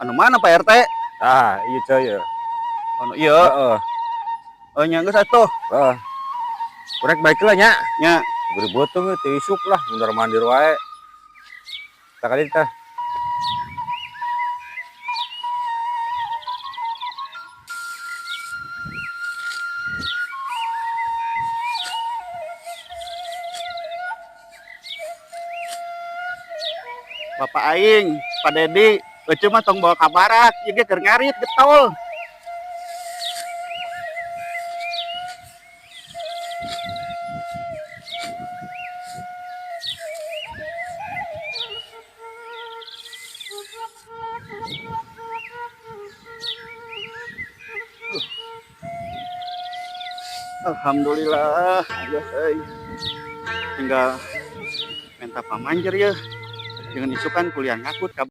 Anu mana Pak RT? Ah, iya coy ya. Anu iya. Heeh. Oh nya geus atuh. Heeh. Urek baiklah nya. Nya. Beri beuteung teu isuk lah, mundar mandir wae. Takali teh. Bapak aing, Pak Dedi, euceum mah tong bawa ka barak, ieu ge keur ngarit getol. Alhamdulillah, ya tinggal minta pamanjer ya. Jangan isukan kuliah ngakut